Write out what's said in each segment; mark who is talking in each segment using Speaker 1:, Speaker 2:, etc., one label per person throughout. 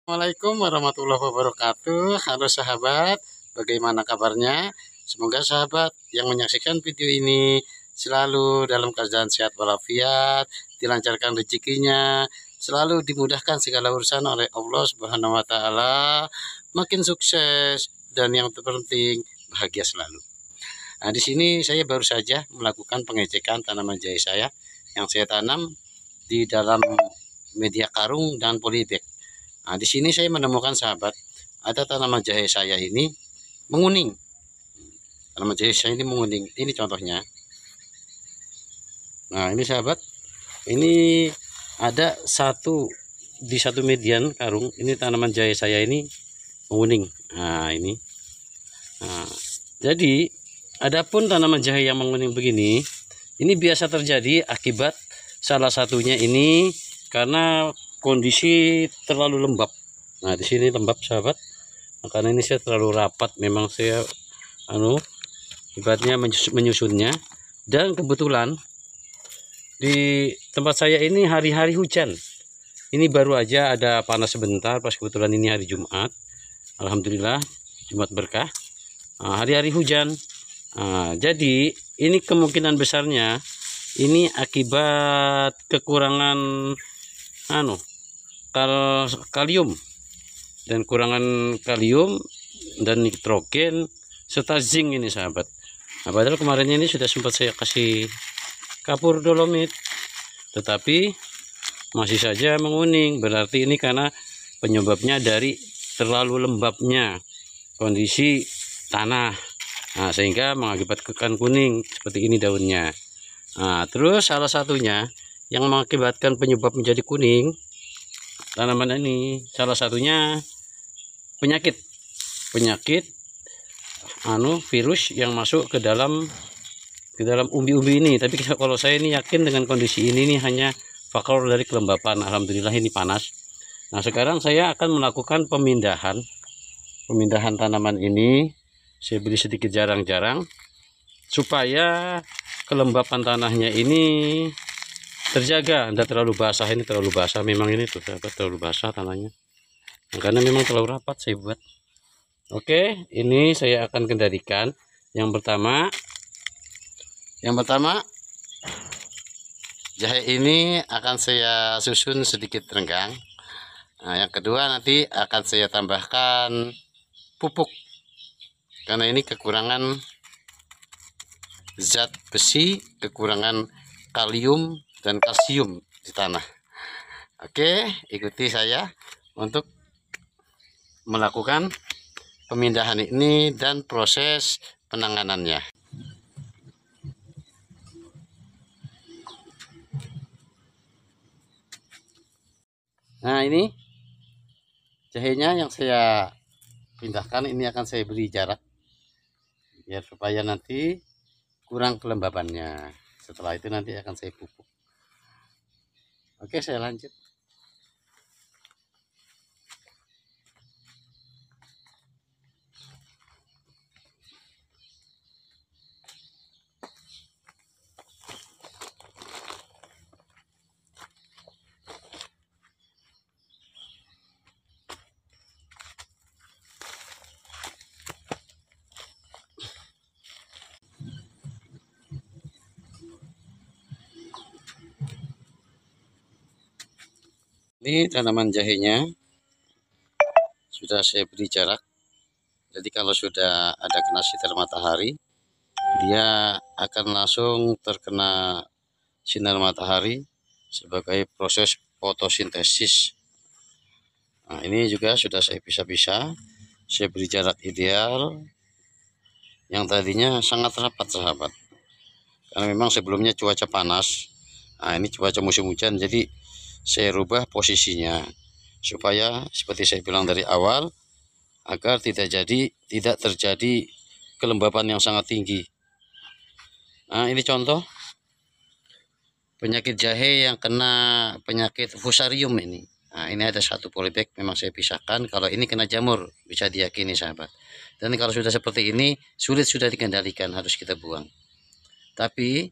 Speaker 1: Assalamualaikum warahmatullahi wabarakatuh. Halo sahabat, bagaimana kabarnya? Semoga sahabat yang menyaksikan video ini selalu dalam keadaan sehat walafiat, dilancarkan rezekinya, selalu dimudahkan segala urusan oleh Allah Subhanahu wa taala, makin sukses dan yang terpenting bahagia selalu. Nah, di sini saya baru saja melakukan pengecekan tanaman jahe saya yang saya tanam di dalam media karung dan polybag. Nah, di sini saya menemukan sahabat, ada tanaman jahe saya ini menguning. Tanaman jahe saya ini menguning. Ini contohnya. Nah, ini sahabat, ini ada di satu median karung. Ini tanaman jahe saya ini menguning. Nah, ini. Nah, jadi, adapun tanaman jahe yang menguning begini, ini biasa terjadi akibat salah satunya ini karena kondisi terlalu lembab. Nah, di sini lembab sahabat. Nah, karena ini saya terlalu rapat, memang saya ibaratnya menyusunnya. Dan kebetulan di tempat saya ini hari-hari hujan. Ini baru aja ada panas sebentar, pas kebetulan ini hari Jumat. Alhamdulillah, Jumat berkah. Nah, hari-hari hujan. Nah, jadi ini kemungkinan besarnya ini akibat kekurangan kalium dan kurangan kalium dan nitrogen serta zinc ini sahabat. Nah, padahal kemarin ini sudah sempat saya kasih kapur dolomit, tetapi masih saja menguning. Berarti ini karena penyebabnya dari terlalu lembabnya kondisi tanah. Nah, sehingga mengakibatkan kuning seperti ini daunnya. Nah, terus salah satunya yang mengakibatkan penyebab menjadi kuning tanaman ini, salah satunya penyakit virus yang masuk ke dalam umbi-umbi ini. Tapi kalau saya ini yakin dengan kondisi ini hanya faktor dari kelembapan. Alhamdulillah ini panas. Nah, sekarang saya akan melakukan pemindahan tanaman ini. Saya beri sedikit jarang-jarang supaya kelembapan tanahnya ini terjaga, tidak terlalu basah. Ini terlalu basah memang, ini tuh sahabat, terlalu basah tanahnya karena memang terlalu rapat saya buat. Oke, ini saya akan kendalikan. Yang pertama jahe ini akan saya susun sedikit renggang. Nah, yang kedua nanti akan saya tambahkan pupuk karena ini kekurangan zat besi, kekurangan kalium dan kalsium di tanah. Oke, ikuti saya untuk melakukan pemindahan ini dan proses penanganannya. Nah, ini jahenya yang saya pindahkan, ini akan saya beri jarak biar supaya nanti kurang kelembabannya. Setelah itu nanti akan saya pupuk. Oke, saya lanjut. Ini tanaman jahenya sudah saya beri jarak. Jadi kalau sudah ada kena sinar matahari, dia akan langsung terkena sinar matahari sebagai proses fotosintesis. Nah, ini juga sudah saya pisah-pisah. Saya beri jarak ideal. Yang tadinya sangat rapat sahabat. Karena memang sebelumnya cuaca panas. Nah, ini cuaca musim hujan, jadi saya rubah posisinya supaya seperti saya bilang dari awal, agar tidak terjadi kelembapan yang sangat tinggi. Nah, ini contoh penyakit jahe yang kena penyakit fusarium ini. Nah, ini ada satu polybag, memang saya pisahkan. Kalau ini kena jamur, bisa diyakini sahabat. Dan kalau sudah seperti ini, sulit sudah dikendalikan, harus kita buang. Tapi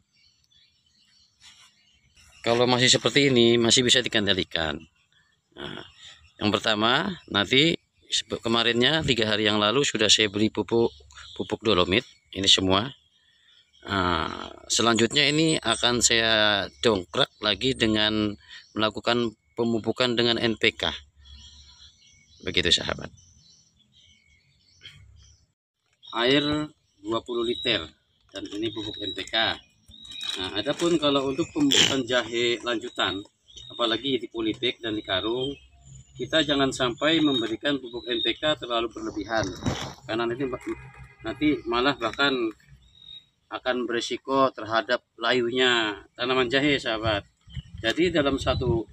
Speaker 1: kalau masih seperti ini, masih bisa dikendalikan. Nah, Yang pertama, nanti kemarinnya 3 hari yang lalu sudah saya beri pupuk dolomit ini semua. Nah, selanjutnya ini akan saya dongkrak lagi dengan melakukan pemupukan dengan NPK. Begitu sahabat. Air 20 liter dan ini pupuk NPK. Nah, adapun kalau untuk pemupukan jahe lanjutan, apalagi di polybag dan di karung, kita jangan sampai memberikan pupuk NPK terlalu berlebihan, karena nanti malah bahkan akan beresiko terhadap layunya tanaman jahe sahabat. Jadi dalam satu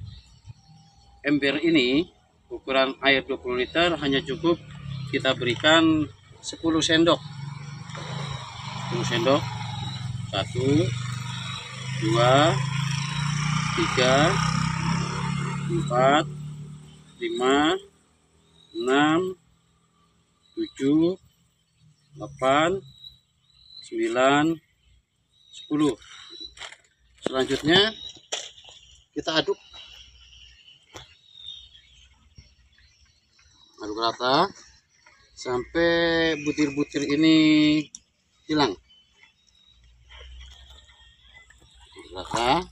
Speaker 1: ember ini ukuran air 20 liter hanya cukup kita berikan 10 sendok. 10 sendok. 1 2 3 4 5 6 7 8 9 10. Selanjutnya kita aduk rata sampai butir-butir ini hilang. Rata.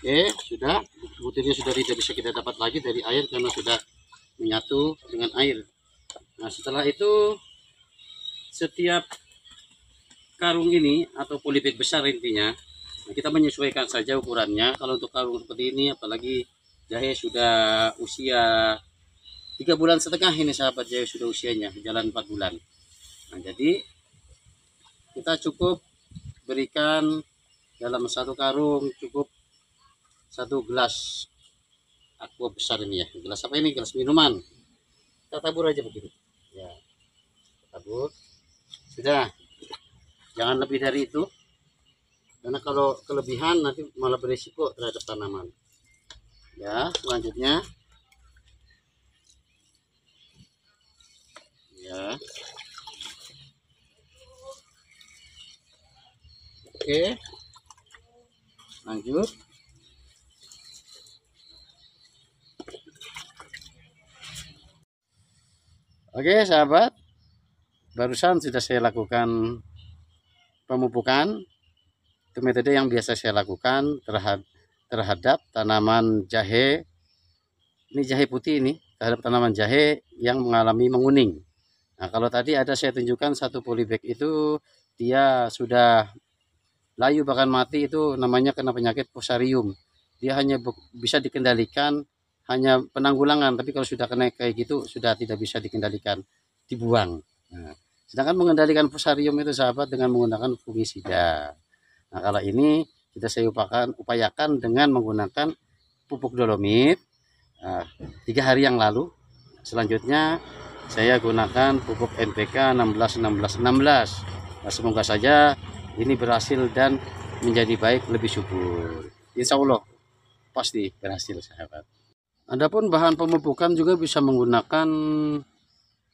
Speaker 1: Oke, sudah. Butirnya sudah tidak bisa kita dapat lagi dari air karena sudah menyatu dengan air. Nah, setelah itu setiap karung ini atau polybag besar intinya, kita menyesuaikan saja ukurannya. Kalau untuk karung seperti ini, apalagi jahe sudah usia 3,5 bulan ini sahabat, jahe sudah usianya jalan 4 bulan. Nah, jadi kita cukup berikan dalam satu karung cukup 1 gelas aqua besar ini ya. Gelas apa ini? Gelas minuman. Kita tabur aja begitu. Ya, tabur. Sudah. Jangan lebih dari itu. Karena kalau kelebihan nanti malah berisiko terhadap tanaman. Ya, selanjutnya. Ya. Oke. Lanjut. Oke sahabat, barusan sudah saya lakukan pemupukan. Itu metode yang biasa saya lakukan terhadap tanaman jahe. Ini jahe putih ini, terhadap tanaman jahe yang mengalami menguning. Nah, kalau tadi ada saya tunjukkan satu polybag itu dia sudah layu bahkan mati, itu namanya kena penyakit fusarium. Dia hanya bisa dikendalikan hanya penanggulangan, tapi kalau sudah kena kayak gitu sudah tidak bisa dikendalikan, dibuang. Nah, sedangkan mengendalikan fusarium itu sahabat dengan menggunakan fungisida. Nah, kalau ini sudah saya upayakan dengan menggunakan pupuk dolomit 3 hari yang lalu. Selanjutnya saya gunakan pupuk NPK 16-16-16. Nah, semoga saja ini berhasil dan menjadi baik, lebih subur. Insya Allah pasti berhasil sahabat. Adapun bahan pemupukan juga bisa menggunakan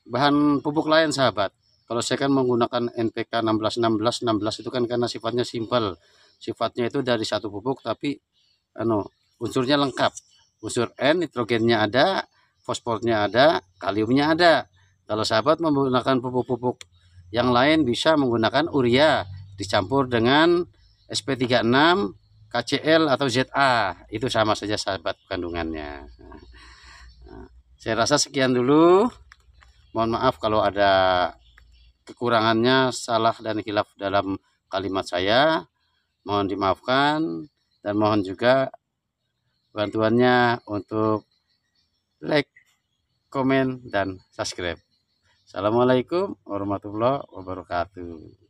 Speaker 1: bahan pupuk lain sahabat. Kalau saya kan menggunakan NPK 16-16-16 itu kan karena sifatnya simpel. Sifatnya itu dari satu pupuk tapi unsurnya lengkap. Unsur N, nitrogennya ada, fosfornya ada, kaliumnya ada. Kalau sahabat menggunakan pupuk-pupuk yang lain bisa menggunakan urea dicampur dengan SP36, KCl atau ZA, itu sama saja sahabat kandungannya. Nah, saya rasa sekian dulu. Mohon maaf kalau ada kekurangannya, salah dan khilaf dalam kalimat saya. Mohon dimaafkan dan mohon juga bantuannya untuk like, komen, dan subscribe. Assalamualaikum warahmatullahi wabarakatuh.